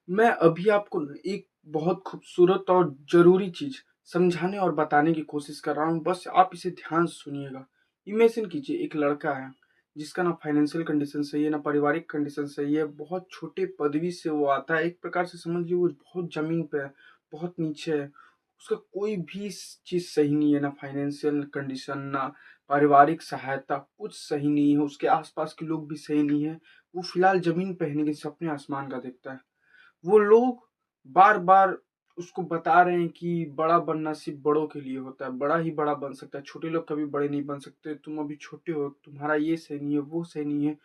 मैं अभी आपको ना एक बहुत खूबसूरत और ज़रूरी चीज़ समझाने और बताने की कोशिश कर रहा हूँ, बस आप इसे ध्यान से सुनिएगा। इमेजिन कीजिए एक लड़का है, जिसका ना फाइनेंशियल कंडीशन सही है, ना पारिवारिक कंडीशन सही है, बहुत छोटे पदवी से वो आता है, एक प्रकार से समझ लीजिए वो बहुत ज़मीन पे है, बहुत नीचे है। उसका कोई भी चीज़ सही नहीं है, ना फाइनेंशियल कंडीशन, ना पारिवारिक सहायता, कुछ सही नहीं है, उसके आस-पास के लोग भी सही नहीं हैं। वो फिलहाल ज़मीन पे है लेकिन सपने आसमान का देखता है। वो लोग बार-बार उसको बता रहे हैं कि बड़ा बनना सिर्फ़ बड़ों के लिए होता है, बड़ा ही बड़ा बन सकता है, छोटे लोग कभी बड़े नहीं बन सकते, तुम अभी छोटे हो, तुम्हारा ये सही नहीं है, वो सही नहीं है,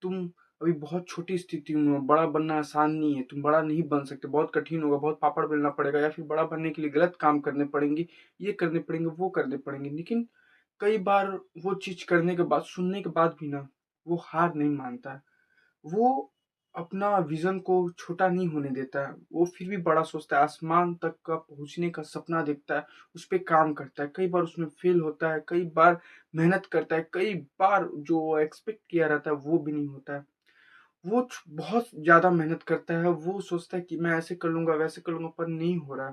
तुम अभी बहुत छोटी स्थिति में हो, बड़ा बनना आसान नहीं है, तुम बड़ा नहीं बन सकते, बहुत कठिन होगा, बहुत पापड़ बेलना पड़ेगा या फिर बड़ा बनने के लिए गलत काम करने पड़ेंगे, ये करने पड़ेंगे, वो करने पड़ेंगे। लेकिन कई बार वो चीज़ करने के बाद, सुनने के बाद भी ना, वो हार नहीं मानता है। वो अपना विज़न को छोटा नहीं होने देता है, वो फिर भी बड़ा सोचता है, आसमान तक का पहुँचने का सपना देखता है, उस पे काम करता है, कई बार उसमें फ़ेल होता है, कई बार मेहनत करता है, कई बार जो एक्सपेक्ट किया रहता है वो भी नहीं होता है। वो बहुत ज़्यादा मेहनत करता है, वो सोचता है कि मैं ऐसे कर लूँगा, वैसे कर लूँगा पर नहीं हो रहा है,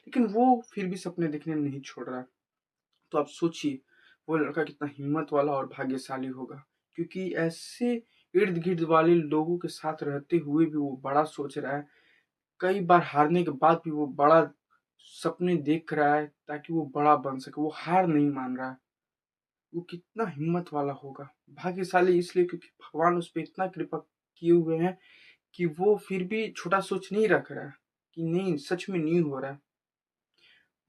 लेकिन वो फिर भी सपने देखने नहीं छोड़ रहा है। तो आप सोचिए, वो लड़का कितना हिम्मत वाला और भाग्यशाली होगा, क्योंकि ऐसे इर्द-गिर्द वाले लोगों के साथ रहते हुए भी वो बड़ा सोच रहा है। कई बार हारने के बाद भी वो बड़ा सपने देख रहा है ताकि वो बड़ा बन सके, वो हार नहीं मान रहा है। वो कितना हिम्मत वाला होगा, भाग्यशाली इसलिए क्योंकि भगवान उस पे इतना कृपा किए हुए हैं कि वो फिर भी छोटा सोच नहीं रख रहा है, कि नहीं सच में नहीं हो रहा है।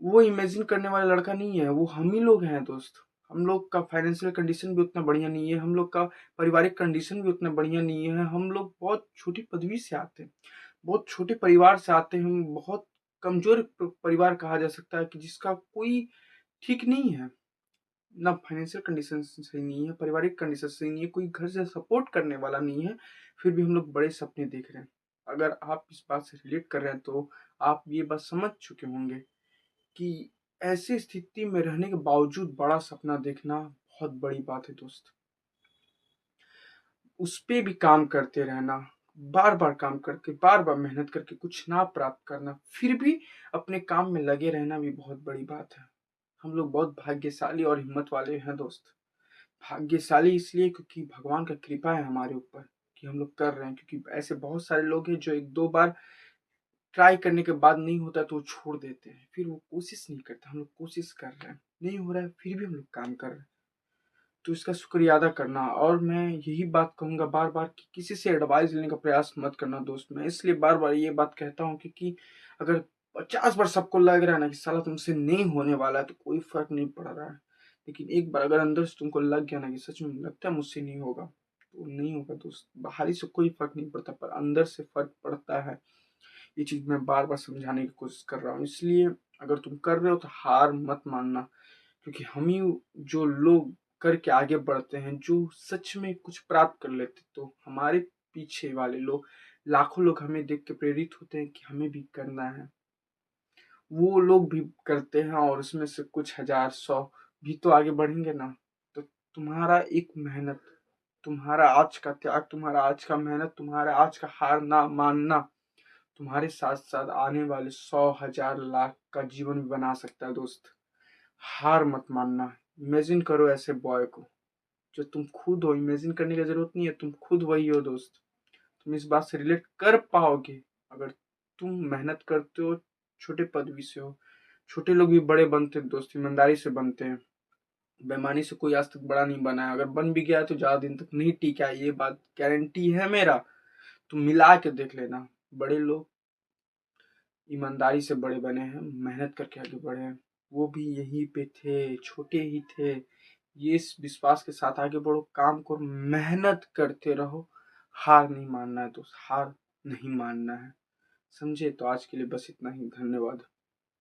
वो इमेजिन करने वाला लड़का नहीं है, वो हम ही लोग हैं दोस्त। हम लोग का फाइनेंशियल कंडीशन भी उतना बढ़िया नहीं है, हम लोग का पारिवारिक कंडीशन भी उतना बढ़िया नहीं है, हम लोग बहुत छोटी पदवी से आते हैं, बहुत छोटे परिवार से आते हैं, हम बहुत कमज़ोर परिवार कहा जा सकता है कि जिसका कोई ठीक नहीं है। ना फाइनेंशियल कंडीशन सही नहीं है, पारिवारिक कंडीशन सही नहीं है, कोई घर से सपोर्ट करने वाला नहीं है, फिर भी हम लोग बड़े सपने देख रहे हैं। अगर आप इस बात से रिलेट कर रहे हैं तो आप ये बात समझ चुके होंगे कि ऐसी स्थिति में रहने के बावजूद बड़ा सपना देखना बहुत बड़ी बात है दोस्त। उस पे भी काम करते रहना, बार-बार काम करके, बार-बार मेहनत करके कुछ ना प्राप्त करना, फिर भी अपने काम में लगे रहना भी बहुत बड़ी बात है। हम लोग बहुत भाग्यशाली और हिम्मत वाले हैं दोस्त। भाग्यशाली इसलिए क्योंकि भगवान का कृपा है हमारे ऊपर कि हम लोग कर रहे हैं, क्योंकि ऐसे बहुत सारे लोग हैं जो 1-2 बार ट्राई करने के बाद नहीं होता है तो वो छोड़ देते हैं। फिर वो कोशिश नहीं करते, हम लोग कोशिश कर रहे हैं, नहीं हो रहा है फिर भी हम लोग काम कर रहे हैं। तो इसका शुक्रिया अदा करना, और मैं यही बात कहूँगा बार-बार कि किसी से एडवाइस लेने का प्रयास मत करना दोस्त। मैं इसलिए बार-बार ये बात कहता हूँ क्योंकि अगर 50 बार सबको लग रहा है ना कि साला तुमसे नहीं होने वाला है तो कोई फ़र्क नहीं पड़ रहा है। लेकिन एक बार अगर अंदर से तुमको लग गया ना कि सच में लगता है मुझसे नहीं होगा, तो नहीं होगा दोस्त। बाहरी से कोई फ़र्क नहीं पड़ता पर अंदर से फ़र्क पड़ता है। ये चीज़ मैं बार-बार समझाने की कोशिश कर रहा हूँ। इसलिए अगर तुम कर रहे हो तो हार मत मानना, क्योंकि हम ही जो लोग करके आगे बढ़ते हैं, जो सच में कुछ प्राप्त कर लेते, तो हमारे पीछे वाले लोग, लाखों लोग हमें देख के प्रेरित होते हैं कि हमें भी करना है। वो लोग भी करते हैं और उसमें से कुछ हज़ार, 100 भी तो आगे बढ़ेंगे ना। तो तुम्हारा एक मेहनत, तुम्हारा आज का त्याग, तुम्हारा आज का मेहनत, तुम्हारा आज का हार ना मानना तुम्हारे साथ-साथ आने वाले 100, हज़ार, लाख का जीवन भी बना सकता है दोस्त। हार मत मानना। इमेजिन करो ऐसे बॉय को, जो तुम खुद हो, इमेजिन करने की ज़रूरत नहीं है, तुम खुद वही हो दोस्त। तुम इस बात से रिलेट कर पाओगे, अगर तुम मेहनत करते हो, छोटे पदवी से हो। छोटे लोग भी बड़े बनते हैं दोस्त, ईमानदारी से बनते हैं। बेईमानी से कोई आज तक बड़ा नहीं बना है, अगर बन भी गया है तो ज़्यादा दिन तक नहीं टिका है, ये बात गारंटी है मेरा। तुम मिला के देख लेना, बड़े लोग ईमानदारी से बड़े बने हैं, मेहनत करके आगे बढ़े हैं। वो भी यहीं पे थे, छोटे ही थे। ये इस विश्वास के साथ आगे बढ़ो, काम करो, मेहनत करते रहो, हार नहीं मानना है दोस्त, हार नहीं मानना है। समझे? तो आज के लिए बस इतना ही, धन्यवाद।